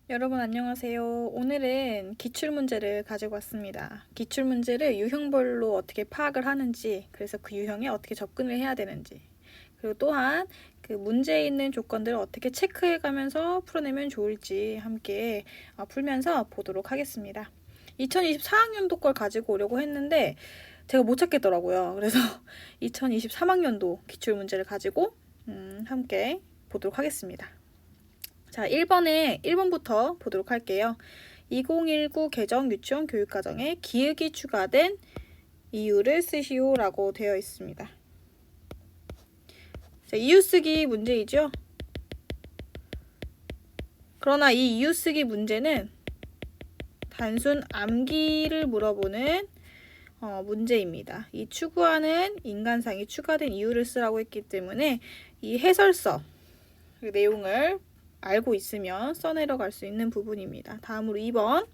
여러분 안녕하세요. 오늘은 기출문제를 가지고 왔습니다. 기출문제를 유형별로 어떻게 파악을 하는지, 그래서 그 유형에 어떻게 접근을 해야 되는지, 그리고 또한 그 문제에 있는 조건들을 어떻게 체크해가면서 풀어내면 좋을지 함께 풀면서 보도록 하겠습니다. 2024학년도 걸 가지고 오려고 했는데 제가 못 찾겠더라고요. 그래서 2023학년도 기출문제를 가지고 함께 보도록 하겠습니다. 자, 1번부터 보도록 할게요. 2019 개정 유치원 교육과정에 기역이 추가된 이유를 쓰시오라고 되어 있습니다. 자, 이유 쓰기 문제이죠. 그러나 이 이유 쓰기 문제는 단순 암기를 물어보는 문제입니다. 이 추구하는 인간상이 추가된 이유를 쓰라고 했기 때문에 이 해설서 그 내용을 알고 있으면 써내려갈 수 있는 부분입니다. 다음으로 2번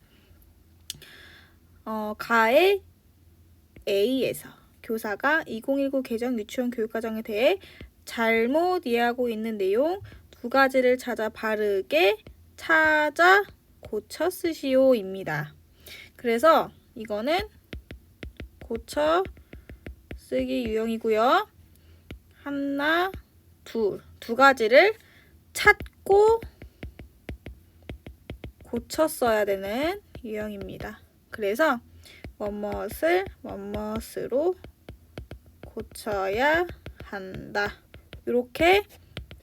가의 A에서 교사가 2019 개정 유치원 교육과정에 대해 잘못 이해하고 있는 내용 두 가지를 바르게 찾아 고쳐 쓰시오입니다. 그래서 이거는 고쳐 쓰기 유형이고요. 하나, 두 가지를 찾고 고쳐 써야 되는 유형입니다. 그래서 뭐뭇으로 고쳐야 한다. 이렇게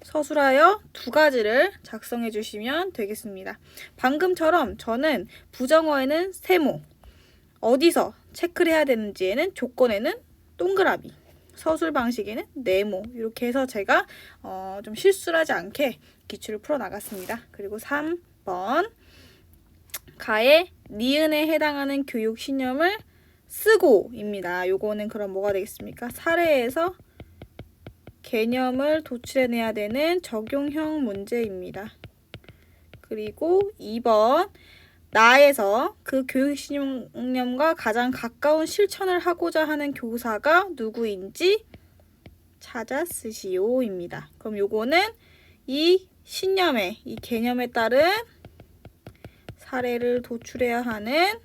서술하여 두 가지를 작성해 주시면 되겠습니다. 방금처럼 저는 부정어에는 세모, 어디서 체크를 해야 되는지에는 조건에는 동그라미, 서술 방식에는 네모, 이렇게 해서 제가 좀 실수를 하지 않게 기출을 풀어 나갔습니다. 그리고 3번 가의 니은에 해당하는 교육 신념을 쓰고입니다. 요거는 그럼 뭐가 되겠습니까? 사례에서 개념을 도출해내야 되는 적용형 문제입니다. 그리고 2번 나에서 그 교육신념과 가장 가까운 실천을 하고자 하는 교사가 누구인지 찾아 쓰시오입니다. 그럼 요거는 이 신념에, 이 개념에 따른 사례를 도출해야 하는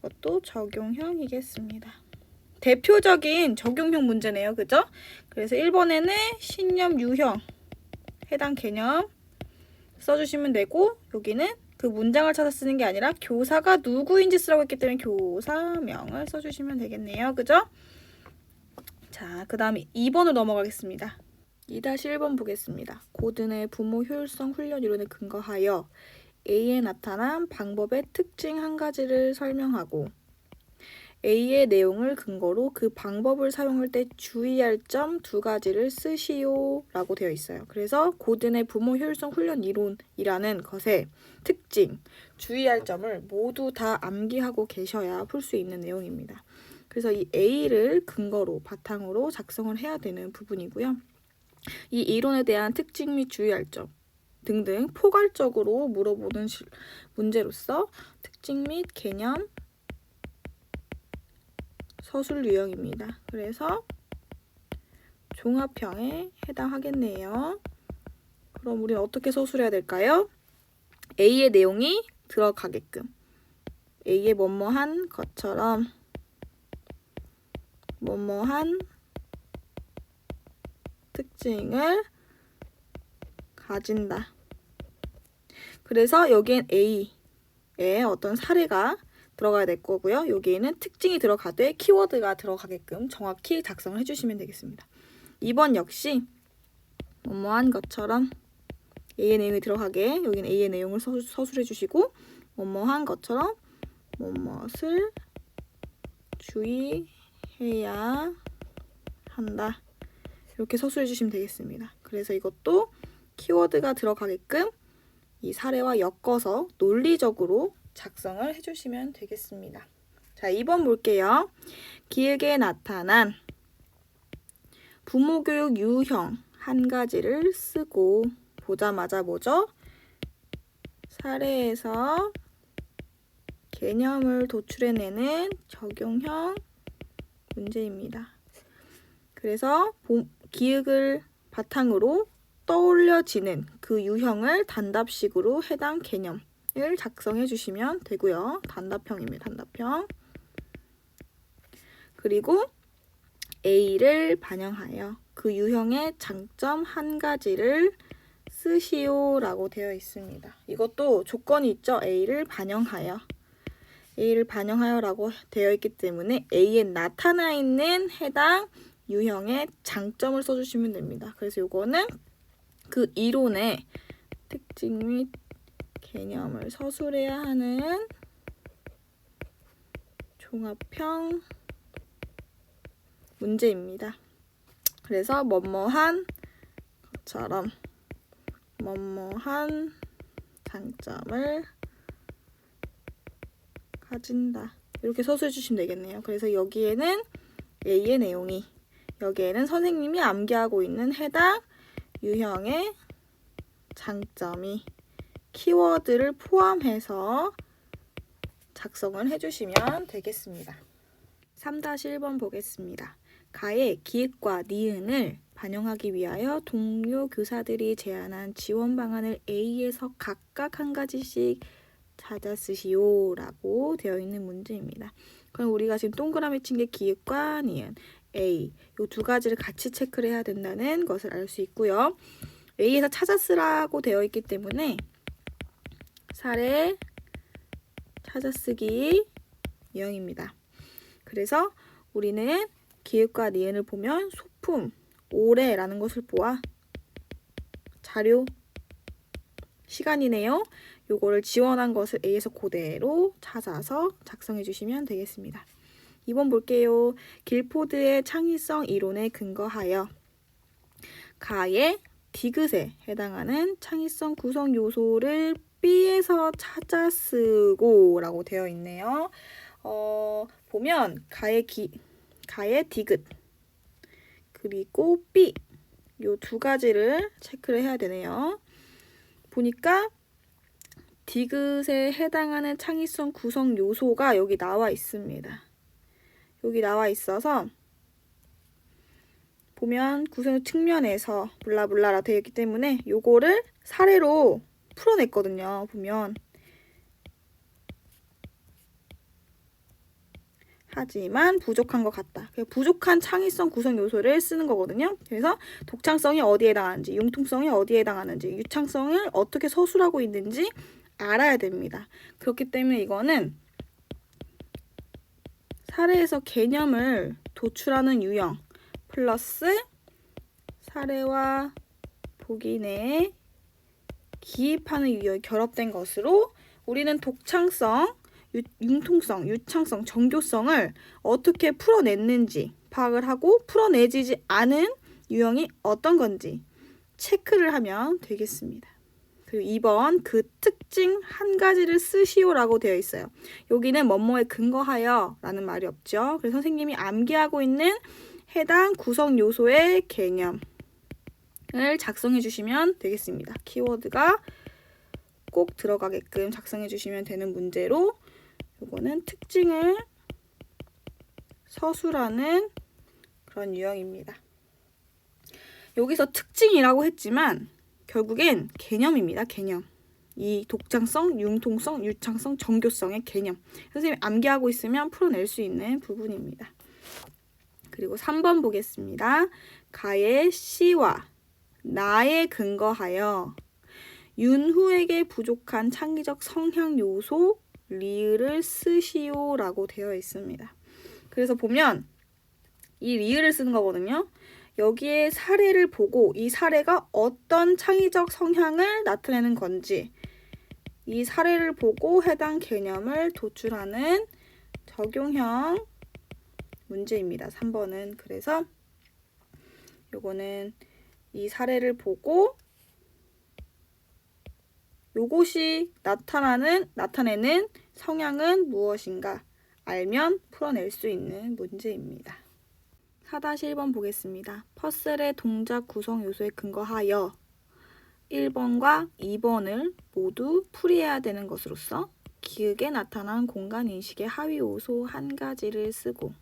것도 적용형이겠습니다. 대표적인 적용형 문제네요. 그죠? 그래서 1번에는 신념 유형, 해당 개념 써주시면 되고, 여기는 그 문장을 찾아 쓰는 게 아니라 교사가 누구인지 쓰라고 했기 때문에 교사명을 써주시면 되겠네요. 그죠? 자, 그 다음에 2번으로 넘어가겠습니다. 2-1번 보겠습니다. 고든의 부모 효율성 훈련 이론에 근거하여 A에 나타난 방법의 특징 한 가지를 설명하고 A의 내용을 근거로 그 방법을 사용할 때 주의할 점 두 가지를 쓰시오 라고 되어 있어요. 그래서 고든의 부모 효율성 훈련 이론이라는 것의 특징, 주의할 점을 모두 다 암기하고 계셔야 풀 수 있는 내용입니다. 그래서 이 A를 근거로 바탕으로 작성을 해야 되는 부분이고요. 이 이론에 대한 특징 및 주의할 점 등등 포괄적으로 물어보는 문제로서 특징 및 개념, 서술 유형입니다. 그래서 종합형에 해당하겠네요. 그럼 우리는 어떻게 서술해야 될까요? A의 내용이 들어가게끔 A의 뭐뭐한 것처럼 뭐뭐한 특징을 가진다. 그래서 여기엔 A의 어떤 사례가 들어가야 될 거고요. 여기에는 특징이 들어가되 키워드가 들어가게끔 정확히 작성을 해주시면 되겠습니다. 2번 역시 뭐뭐한 것처럼 A의 내용이 들어가게 여기는 A의 내용을 서술해 주시고 뭐뭐한 것처럼 뭐뭇을 주의해야 한다. 이렇게 서술해 주시면 되겠습니다. 그래서 이것도 키워드가 들어가게끔 이 사례와 엮어서 논리적으로 작성을 해주시면 되겠습니다. 자, 2번 볼게요. 기역에 나타난 부모교육 유형 한 가지를 쓰고 보자마자 뭐죠? 사례에서 개념을 도출해내는 적용형 문제입니다. 그래서 기역을 바탕으로 떠올려지는 그 유형을 단답식으로 해당 개념을 작성해 주시면 되고요. 단답형입니다. 단답형. 그리고 A를 반영하여 그 유형의 장점 한 가지를 쓰시오라고 되어 있습니다. 이것도 조건이 있죠. A를 반영하여. A를 반영하여라고 되어 있기 때문에 A에 나타나 있는 해당 유형의 장점을 써주시면 됩니다. 그래서 이거는 그 이론의 특징 및 개념을 서술해야 하는 종합형 문제입니다. 그래서 뭐뭐한 것처럼 뭐뭐한 장점을 가진다. 이렇게 서술해 주시면 되겠네요. 그래서 여기에는 A의 내용이, 여기에는 선생님이 암기하고 있는 해당 유형의 장점이 키워드를 포함해서 작성을 해주시면 되겠습니다. 3-1번 보겠습니다. 가의 기읍과 니은을 반영하기 위하여 동료 교사들이 제안한 지원 방안을 A에서 각각 한 가지씩 찾아 쓰시오 라고 되어 있는 문제입니다. 그럼 우리가 지금 동그라미 친 게 기읍과 니은, A 이 두 가지를 같이 체크를 해야 된다는 것을 알 수 있고요. A에서 찾아 쓰라고 되어 있기 때문에 사례 찾아쓰기 유형입니다. 그래서 우리는 기읍과 니은을 보면 소품, 올해라는 것을 보아 자료, 시간이네요. 요거를 지원한 것을 A에서 그대로 찾아서 작성해 주시면 되겠습니다. 2번 볼게요. 길포드의 창의성 이론에 근거하여 가의 디귿에 해당하는 창의성 구성 요소를 B에서 찾아 쓰고 라고 되어 있네요. 보면 가의 디귿 그리고 B 요 두 가지를 체크를 해야 되네요. 보니까 디귿에 해당하는 창의성 구성 요소가 여기 나와 있습니다. 여기 나와 있어서 보면 구성 측면에서 블라블라라 되어 있기 때문에 요거를 사례로 풀어냈거든요. 보면 하지만 부족한 것 같다. 부족한 창의성 구성 요소를 쓰는 거거든요. 그래서 독창성이 어디에 해당하는지, 융통성이 어디에 해당하는지, 유창성을 어떻게 서술하고 있는지 알아야 됩니다. 그렇기 때문에 이거는 사례에서 개념을 도출하는 유형 플러스 사례와 보기 내에 기입하는 유형이 결합된 것으로 우리는 독창성, 융통성, 유창성, 정교성을 어떻게 풀어냈는지 파악을 하고 풀어내지지 않은 유형이 어떤 건지 체크를 하면 되겠습니다. 그리고 2번 그 특징 한 가지를 쓰시오라고 되어 있어요. 여기는 뭐뭐에 근거하여 라는 말이 없죠. 그래서 선생님이 암기하고 있는 해당 구성 요소의 개념을 작성해 주시면 되겠습니다. 키워드가 꼭 들어가게끔 작성해 주시면 되는 문제로 이거는 특징을 서술하는 그런 유형입니다. 여기서 특징이라고 했지만 결국엔 개념입니다. 개념. 이 독창성, 융통성, 유창성, 정교성의 개념. 선생님이 암기하고 있으면 풀어낼 수 있는 부분입니다. 그리고 3번 보겠습니다. 가의 시와 나에 근거하여 윤후에게 부족한 창의적 성향 요소 리을을 쓰시오라고 되어 있습니다. 그래서 보면 이 리을을 쓰는 거거든요. 여기에 사례를 보고 이 사례가 어떤 창의적 성향을 나타내는 건지 이 사례를 보고 해당 개념을 도출하는 적용형 문제입니다. 3번은 그래서 요거는 이 사례를 보고 요것이 나타내는 성향은 무엇인가 알면 풀어낼 수 있는 문제입니다. 4-1번 보겠습니다. 퍼셀의 동작 구성 요소에 근거하여 1번과 2번을 모두 풀이해야 되는 것으로서 기역에 나타난 공간 인식의 하위 요소 한 가지를 쓰고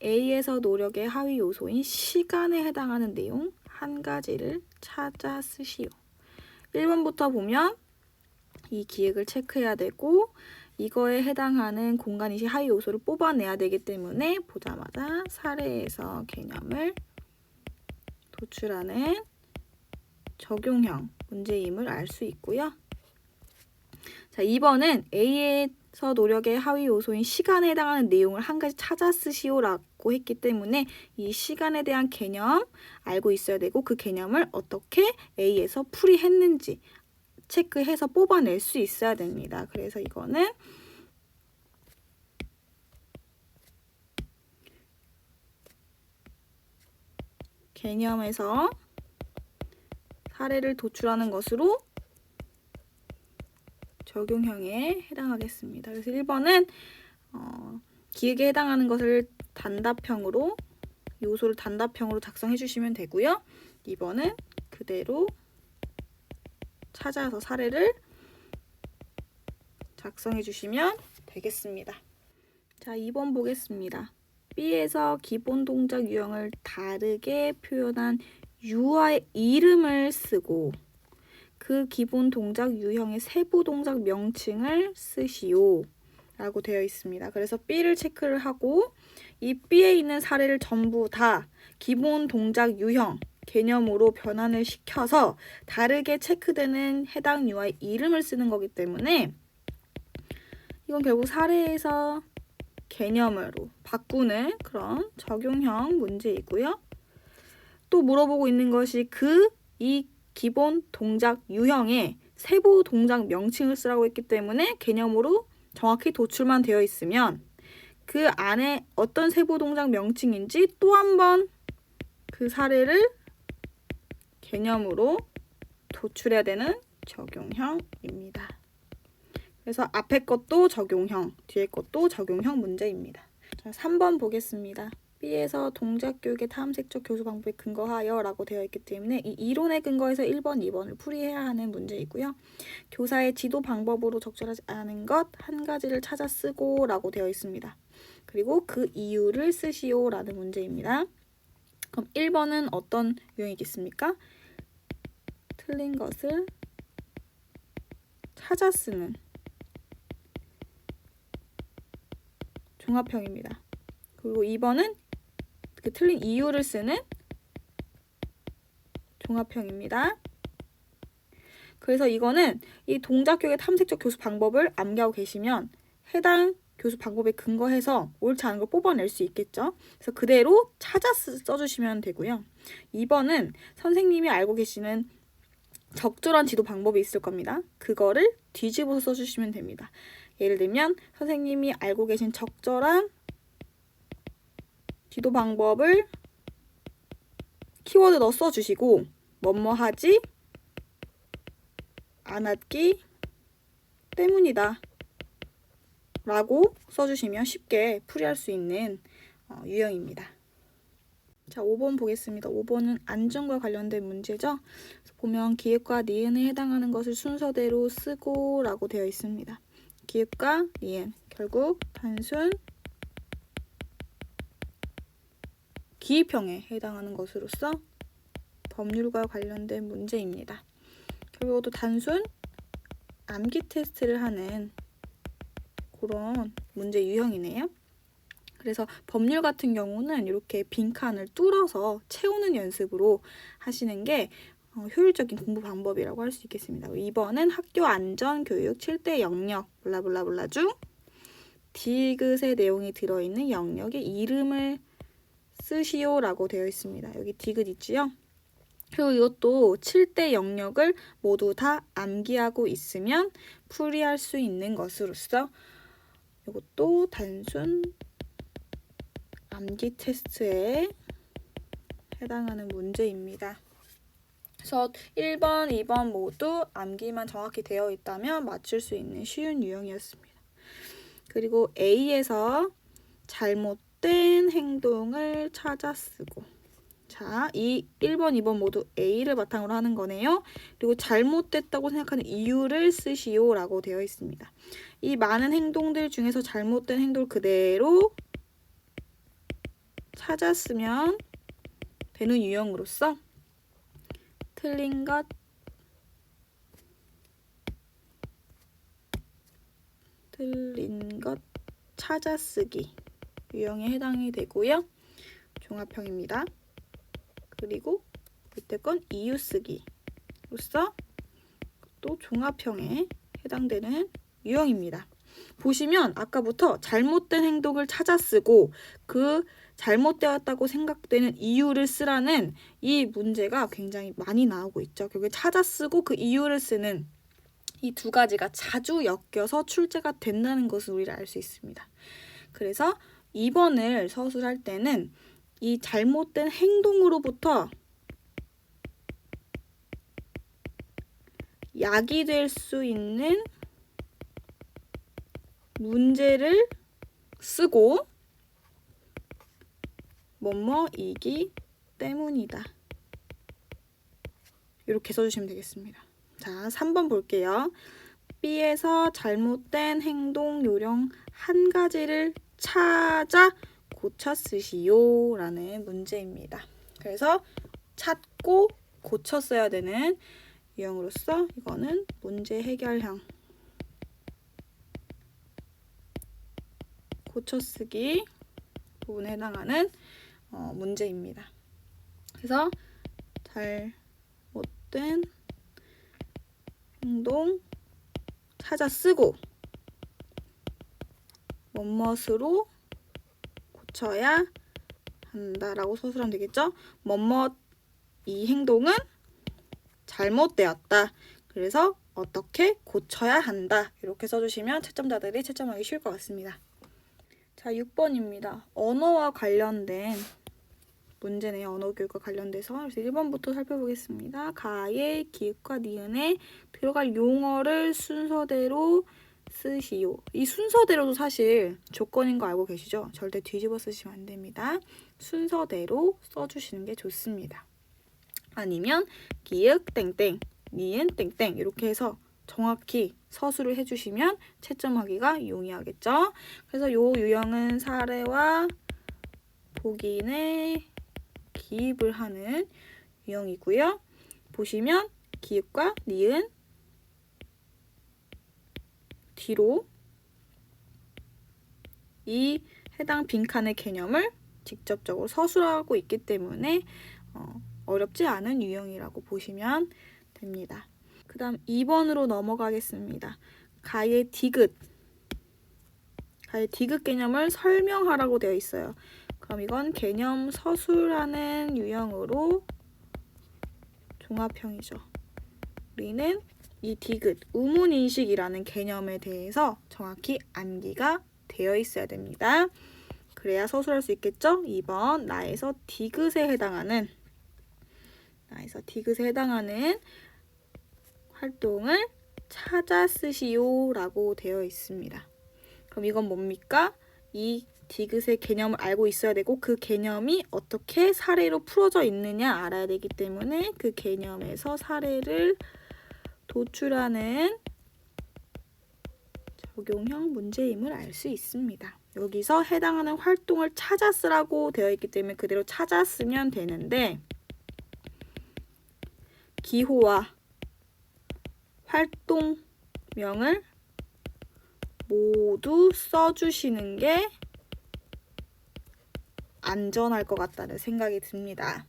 A에서 노력의 하위 요소인 시간에 해당하는 내용 한 가지를 찾아 쓰시오. 1번부터 보면 이 기획을 체크해야 되고 이거에 해당하는 공간인식 하위 요소를 뽑아내야 되기 때문에 보자마자 사례에서 개념을 도출하는 적용형 문제임을 알 수 있고요. 자, 2번은 A에서 노력의 하위 요소인 시간에 해당하는 내용을 한 가지 찾아 쓰시오라고 했기 때문에 이 시간에 대한 개념 알고 있어야 되고 그 개념을 어떻게 A에서 풀이했는지 체크해서 뽑아낼 수 있어야 됩니다. 그래서 이거는 개념에서 사례를 도출하는 것으로 적용형에 해당하겠습니다. 그래서 1번은 기획에 해당하는 것을 단답형으로 요소를 단답형으로 작성해 주시면 되고요. 2번은 그대로 찾아서 사례를 작성해 주시면 되겠습니다. 자, 2번 보겠습니다. B에서 기본 동작 유형을 다르게 표현한 U와의 이름을 쓰고 그 기본 동작 유형의 세부 동작 명칭을 쓰시오 라고 되어 있습니다. 그래서 B를 체크를 하고 이 B에 있는 사례를 전부 다 기본 동작 유형 개념으로 변환을 시켜서 다르게 체크되는 해당 U와의 이름을 쓰는 거기 때문에 이건 결국 사례에서 개념으로 바꾸는 그런 적용형 문제이고요. 또 물어보고 있는 것이 이 기본 동작 유형의 세부 동작 명칭을 쓰라고 했기 때문에 개념으로 정확히 도출만 되어 있으면 그 안에 어떤 세부 동작 명칭인지 또 한 번 그 사례를 개념으로 도출해야 되는 적용형입니다. 그래서 앞에 것도 적용형, 뒤에 것도 적용형 문제입니다. 자, 3번 보겠습니다. B에서 동작 교육의 탐색적 교수 방법에 근거하여 라고 되어 있기 때문에 이 이론에 근거해서 1번, 2번을 풀이해야 하는 문제이고요. 교사의 지도 방법으로 적절하지 않은 것 한 가지를 찾아 쓰고 라고 되어 있습니다. 그리고 그 이유를 쓰시오 라는 문제입니다. 그럼 1번은 어떤 유형이겠습니까? 틀린 것을 찾아 쓰는 종합형입니다. 그리고 2번은 그 틀린 이유를 쓰는 종합형입니다. 그래서 이거는 이 동작교육의 탐색적 교수 방법을 암기하고 계시면 해당 교수 방법에 근거해서 옳지 않은 걸 뽑아낼 수 있겠죠. 그래서 그대로 찾아 써주시면 되고요. 2번은 선생님이 알고 계시는 적절한 지도 방법이 있을 겁니다. 그거를 뒤집어서 써주시면 됩니다. 예를 들면 선생님이 알고 계신 적절한 지도 방법을 키워드 넣어 써주시고 뭐뭐 하지 않았기 때문이다 라고 써주시면 쉽게 풀이할 수 있는 유형입니다. 자, 5번 보겠습니다. 5번은 안전과 관련된 문제죠. 보면 기획과 니은에 해당하는 것을 순서대로 쓰고 라고 되어 있습니다. 기획과 니은, 결국 단순 기입형에 해당하는 것으로서 법률과 관련된 문제입니다. 결국 또 단순 암기 테스트를 하는 그런 문제 유형이네요. 그래서 법률 같은 경우는 이렇게 빈칸을 뚫어서 채우는 연습으로 하시는 게 효율적인 공부 방법이라고 할 수 있겠습니다. 2번은 학교 안전교육 7대 영역 블라블라블라 중 디귿의 내용이 들어있는 영역의 이름을 쓰시오라고 되어 있습니다. 여기 디귿 있지요? 그리고 이것도 7대 영역을 모두 다 암기하고 있으면 풀이할 수 있는 것으로서 이것도 단순 암기 테스트에 해당하는 문제입니다. 그래서 1번, 2번 모두 암기만 정확히 되어 있다면 맞출 수 있는 쉬운 유형이었습니다. 그리고 A에서 잘못된 행동을 찾아 쓰고 자, 이 1번, 2번 모두 A를 바탕으로 하는 거네요. 그리고 잘못됐다고 생각하는 이유를 쓰시오 라고 되어 있습니다. 이 많은 행동들 중에서 잘못된 행동을 그대로 찾아 쓰면 되는 유형으로서 틀린 것 찾아쓰기 유형에 해당이 되고요. 종합형입니다. 그리고 밑에 건 이유쓰기로서 또 종합형에 해당되는 유형입니다. 보시면 아까부터 잘못된 행동을 찾아쓰고 그 잘못되었다고 생각되는 이유를 쓰라는 이 문제가 굉장히 많이 나오고 있죠. 결국에 찾아쓰고 그 이유를 쓰는 이 두 가지가 자주 엮여서 출제가 된다는 것을 우리가 알 수 있습니다. 그래서 2번을 서술할 때는 이 잘못된 행동으로부터 야기될 수 있는 문제를 쓰고 뭐뭐이기 때문이다. 이렇게 써주시면 되겠습니다. 자, 3번 볼게요. B에서 잘못된 행동 요령 한 가지를 찾아 고쳐 쓰시오 라는 문제입니다. 그래서 찾고 고쳐 써야 되는 유형으로서 이거는 문제 해결형 고쳐 쓰기 부분에 해당하는 문제입니다. 그래서 잘못된 행동 찾아 쓰고 뭐뭇으로 고쳐야 한다라고 서술하면 되겠죠? 뭐뭇 이 행동은 잘못되었다. 그래서 어떻게 고쳐야 한다. 이렇게 써주시면 채점자들이 채점하기 쉬울 것 같습니다. 자, 6번입니다. 언어와 관련된 문제네요. 언어교육과 관련돼서. 그래서 1번부터 살펴보겠습니다. 가의 기읍과 니은에 들어갈 용어를 순서대로 쓰시오. 이 순서대로도 사실 조건인 거 알고 계시죠? 절대 뒤집어 쓰시면 안 됩니다. 순서대로 써주시는 게 좋습니다. 아니면 기읍 땡땡, 니은 땡땡 이렇게 해서 정확히 서술을 해주시면 채점하기가 용이하겠죠? 그래서 요 유형은 사례와 복인의 기입을 하는 유형이고요. 보시면 기읍과 니은 뒤로 이 해당 빈칸의 개념을 직접적으로 서술하고 있기 때문에 어렵지 않은 유형이라고 보시면 됩니다. 그 다음 2번으로 넘어가겠습니다. 가의 디귿. 가의 디귿 개념을 설명하라고 되어 있어요. 그럼 이건 개념 서술하는 유형으로 종합형이죠. 우리는 이 디귿, 우문인식이라는 개념에 대해서 정확히 암기가 되어 있어야 됩니다. 그래야 서술할 수 있겠죠? 2번 나에서 디귿에 해당하는 활동을 찾아 쓰시오 라고 되어 있습니다. 그럼 이건 뭡니까? 이 디귿의 개념을 알고 있어야 되고 그 개념이 어떻게 사례로 풀어져 있느냐 알아야 되기 때문에 그 개념에서 사례를 도출하는 적용형 문제임을 알 수 있습니다. 여기서 해당하는 활동을 찾아 쓰라고 되어 있기 때문에 그대로 찾아 쓰면 되는데 기호와 활동명을 모두 써주시는 게 안전할 것 같다는 생각이 듭니다.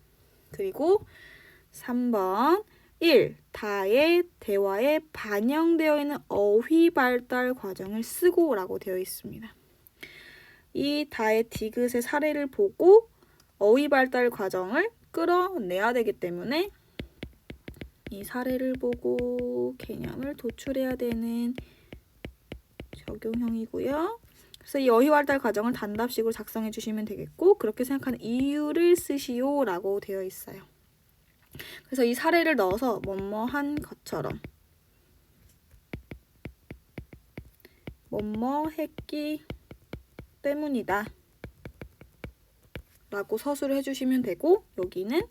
그리고 3번 1. 다의 대화에 반영되어 있는 어휘 발달 과정을 쓰고 라고 되어 있습니다. 이 다의 디귿의 사례를 보고 어휘 발달 과정을 끌어내야 되기 때문에 이 사례를 보고 개념을 도출해야 되는 적용형이고요. 그래서 이 어휘 발달 과정을 단답식으로 작성해 주시면 되겠고 그렇게 생각하는 이유를 쓰시오 라고 되어 있어요. 그래서 이 사례를 넣어서 뭐뭐한 것처럼 뭐뭐 했기 때문이다 라고 서술을 해주시면 되고 여기는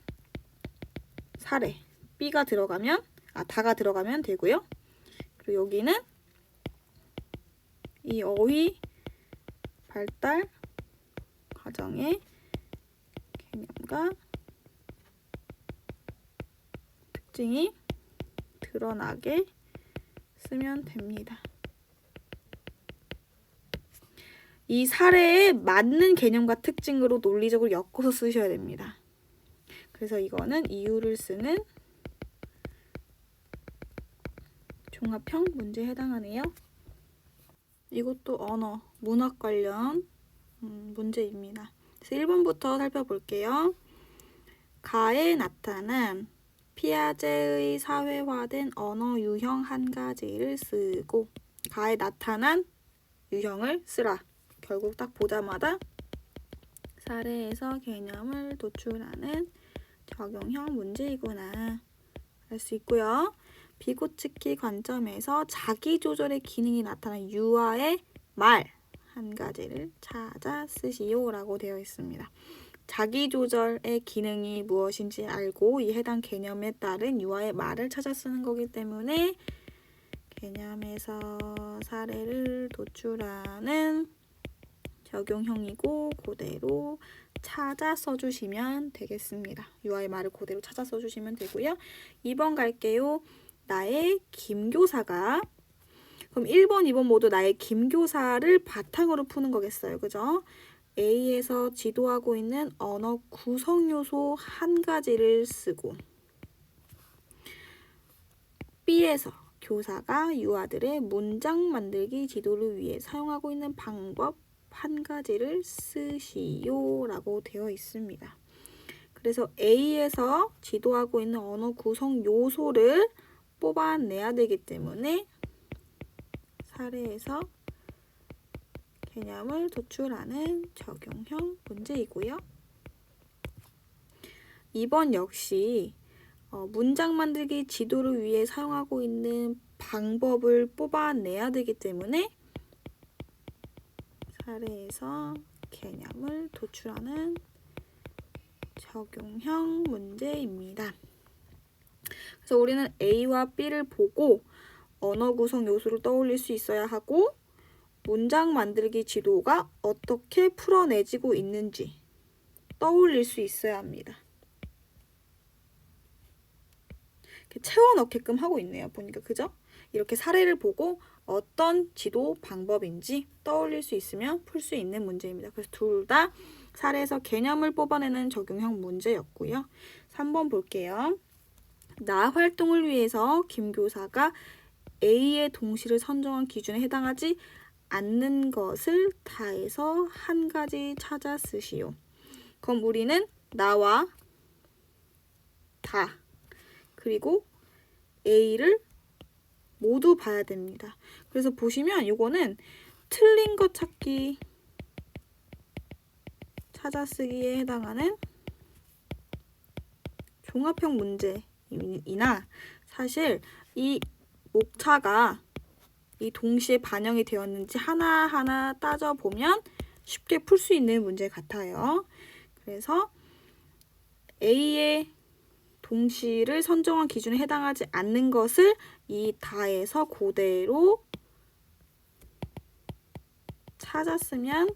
사례 B가 들어가면 다가 들어가면 되고요. 그리고 여기는 이 어휘 발달 과정의 개념과 특징이 드러나게 쓰면 됩니다. 이 사례에 맞는 개념과 특징으로 논리적으로 엮어서 쓰셔야 됩니다. 그래서 이거는 이유를 쓰는 종합형 문제에 해당하네요. 이것도 언어, 문학 관련 문제입니다. 그래서 1번부터 살펴볼게요. 가에 나타난 피아제의 사회화된 언어 유형 한 가지를 쓰고 가에 나타난 유형을 쓰라. 결국 딱 보자마자 사례에서 개념을 도출하는 적용형 문제이구나 알 수 있고요. 비고치키 관점에서 자기조절의 기능이 나타난 유아의 말 한 가지를 찾아 쓰시오 라고 되어 있습니다. 자기조절의 기능이 무엇인지 알고 이 해당 개념에 따른 유아의 말을 찾아 쓰는 거기 때문에 개념에서 사례를 도출하는 적용형이고 그대로 찾아 써주시면 되겠습니다. 유아의 말을 그대로 찾아 써주시면 되고요. 2번 갈게요. 나의 김교사가 그럼 1번, 2번 모두 나의 김교사를 바탕으로 푸는 거겠어요. 그죠? A에서 지도하고 있는 언어 구성 요소 한 가지를 쓰고 B에서 교사가 유아들의 문장 만들기 지도를 위해 사용하고 있는 방법 한 가지를 쓰시오 라고 되어 있습니다. 그래서 A에서 지도하고 있는 언어 구성 요소를 뽑아내야 되기 때문에 사례에서 개념을 도출하는 적용형 문제이고요. 2번 역시 문장 만들기 지도를 위해 사용하고 있는 방법을 뽑아내야 되기 때문에 사례에서 개념을 도출하는 적용형 문제입니다. 그래서 우리는 A와 B를 보고 언어 구성 요소를 떠올릴 수 있어야 하고 문장 만들기 지도가 어떻게 풀어내지고 있는지 떠올릴 수 있어야 합니다. 이렇게 채워 넣게끔 하고 있네요. 보니까 그죠? 이렇게 사례를 보고 어떤 지도 방법인지 떠올릴 수 있으면 풀 수 있는 문제입니다. 그래서 둘 다 사례에서 개념을 뽑아내는 적용형 문제였고요. 3번 볼게요. 나 활동을 위해서 김 교사가 A의 동시를 선정한 기준에 해당하지 않는 것을 다해서 한 가지 찾아 쓰시오. 그럼 우리는 나와 다 그리고 A를 모두 봐야 됩니다. 그래서 보시면 이거는 틀린 것 찾기 찾아 쓰기에 해당하는 종합형 문제이나 사실 이 목차가 이 동시에 반영이 되었는지 하나하나 따져보면 쉽게 풀 수 있는 문제 같아요. 그래서 A의 동시를 선정한 기준에 해당하지 않는 것을 이 다에서 그대로 찾았으면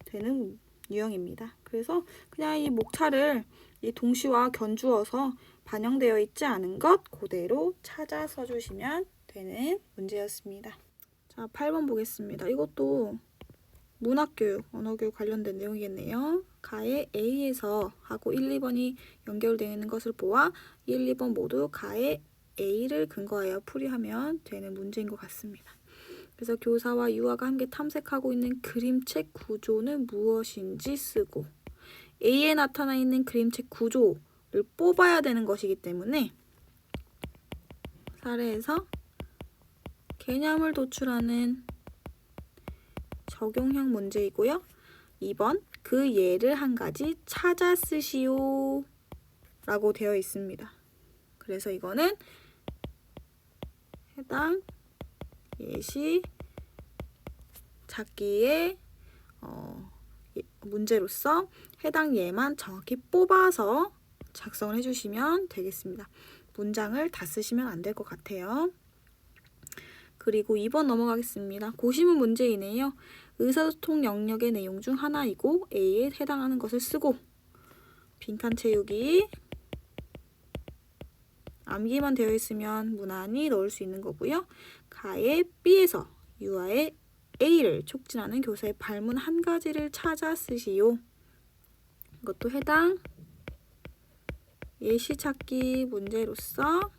되는 유형입니다. 그래서 그냥 이 목차를 이 동시와 견주어서 반영되어 있지 않은 것 그대로 찾아 써주시면 되는 문제였습니다. 자, 8번 보겠습니다. 이것도 문학교육, 언어교육 관련된 내용이겠네요. 가의 A에서 하고 1, 2번이 연결되어 있는 것을 보아 1, 2번 모두 가의 A를 근거하여 풀이하면 되는 문제인 것 같습니다. 그래서 교사와 유아가 함께 탐색하고 있는 그림책 구조는 무엇인지 쓰고 A에 나타나 있는 그림책 구조를 뽑아야 되는 것이기 때문에 사례에서 개념을 도출하는 적용형 문제이고요. 2번 그 예를 한 가지 찾아 쓰시오 라고 되어 있습니다. 그래서 이거는 해당 예시 찾기의 문제로서 해당 예만 정확히 뽑아서 작성을 해주시면 되겠습니다. 문장을 다 쓰시면 안 될 것 같아요. 그리고 2번 넘어가겠습니다. 고시문 문제이네요. 의사소통 영역의 내용 중 하나이고 A에 해당하는 것을 쓰고 빈칸 채우기 암기만 되어 있으면 무난히 넣을 수 있는 거고요. 가의 B에서 유아의 A를 촉진하는 교사의 발문 한 가지를 찾아 쓰시오. 이것도 해당 예시 찾기 문제로서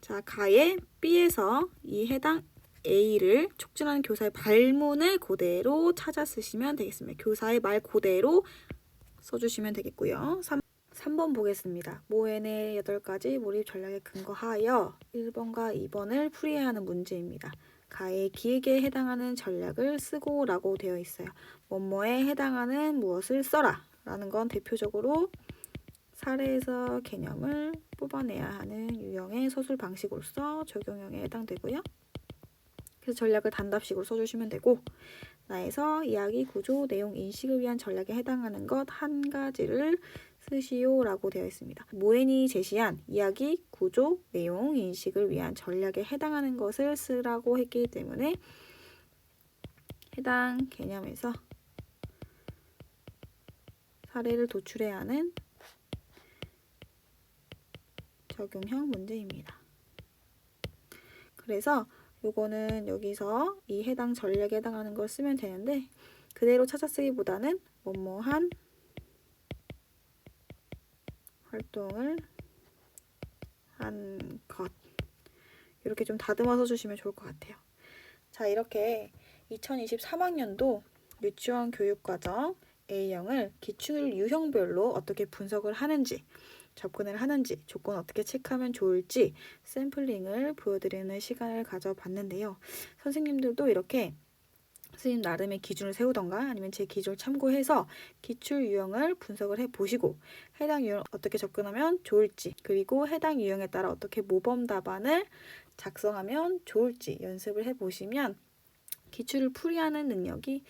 자, 가의 B에서 이 해당 A를 촉진하는 교사의 발문을 그대로 찾아 쓰시면 되겠습니다. 교사의 말 그대로 써주시면 되겠고요. 3번 보겠습니다. 모엔의 8가지 몰입 전략에 근거하여 1번과 2번을 풀이해야 하는 문제입니다. 가의 기획에 해당하는 전략을 쓰고 라고 되어 있어요. 뭐뭐에 해당하는 무엇을 써라 라는 건 대표적으로 사례에서 개념을 뽑아내야 하는 유형의 서술 방식으로서 적용형에 해당되고요. 그래서 전략을 단답식으로 써주시면 되고 나에서 이야기, 구조, 내용, 인식을 위한 전략에 해당하는 것 한 가지를 쓰시오 라고 되어 있습니다. 모엔이 제시한 이야기, 구조, 내용, 인식을 위한 전략에 해당하는 것을 쓰라고 했기 때문에 해당 개념에서 사례를 도출해야 하는 적용형 문제입니다. 그래서 요거는 여기서 이 해당 전략에 해당하는 걸 쓰면 되는데 그대로 찾아 쓰기보다는 뭐뭐한 활동을 한 것 이렇게 좀 다듬어서 주시면 좋을 것 같아요. 자, 이렇게 2023학년도 유치원 교육과정 A형을 기출 유형별로 어떻게 분석을 하는지 접근을 하는지 조건 어떻게 체크하면 좋을지 샘플링을 보여드리는 시간을 가져봤는데요. 선생님들도 이렇게 선생님 나름의 기준을 세우던가 아니면 제 기준을 참고해서 기출 유형을 분석을 해보시고 해당 유형 어떻게 접근하면 좋을지 그리고 해당 유형에 따라 어떻게 모범 답안을 작성하면 좋을지 연습을 해보시면 기출을 풀이하는 능력이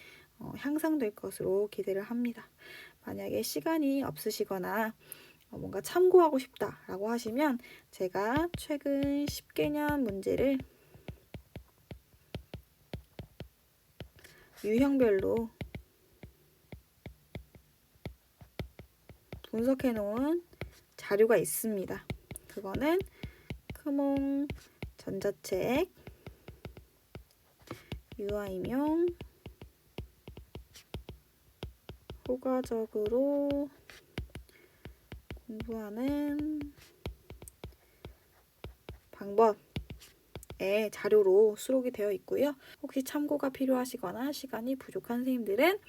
향상될 것으로 기대를 합니다. 만약에 시간이 없으시거나 뭔가 참고하고 싶다라고 하시면 제가 최근 10개년 문제를 유형별로 분석해 놓은 자료가 있습니다. 그거는 크몽 전자책 유아임용 효과적으로 공부하는 방법의 자료로 수록이 되어 있고요. 혹시 참고가 필요하시거나 시간이 부족한 선생님들은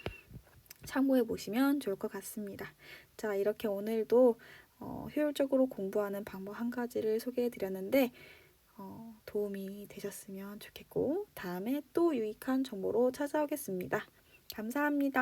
참고해 보시면 좋을 것 같습니다. 자, 이렇게 오늘도 효율적으로 공부하는 방법 한 가지를 소개해 드렸는데 도움이 되셨으면 좋겠고 다음에 또 유익한 정보로 찾아오겠습니다. 감사합니다.